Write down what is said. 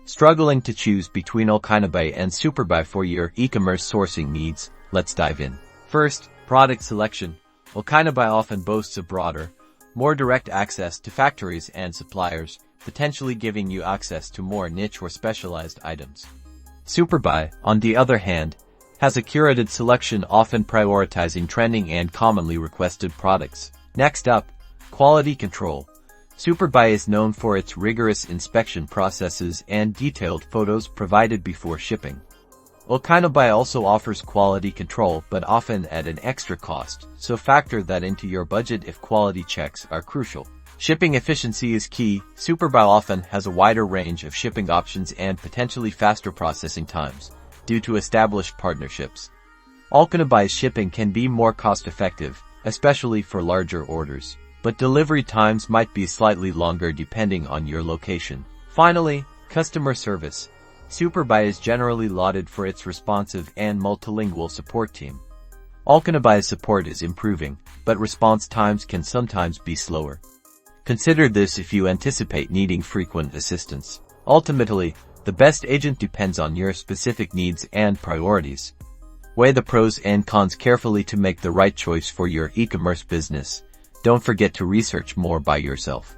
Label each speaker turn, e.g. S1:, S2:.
S1: Struggling to choose between Allchinabuy and Superbuy for your e-commerce sourcing needs? Let's dive in. First, product selection. Allchinabuy often boasts a broader, more direct access to factories and suppliers, potentially giving you access to more niche or specialized items. Superbuy, on the other hand, has a curated selection, often prioritizing trending and commonly requested products. Next up, quality control. Superbuy is known for its rigorous inspection processes and detailed photos provided before shipping. Allchinabuy also offers quality control, but often at an extra cost, so factor that into your budget if quality checks are crucial. Shipping efficiency is key. Superbuy often has a wider range of shipping options and potentially faster processing times, due to established partnerships. Allchinabuy's shipping can be more cost-effective, especially for larger orders, but delivery times might be slightly longer depending on your location. Finally, customer service. Superbuy is generally lauded for its responsive and multilingual support team. Allchinabuy's support is improving, but response times can sometimes be slower. Consider this if you anticipate needing frequent assistance. Ultimately, the best agent depends on your specific needs and priorities. Weigh the pros and cons carefully to make the right choice for your e-commerce business. Don't forget to research more by yourself.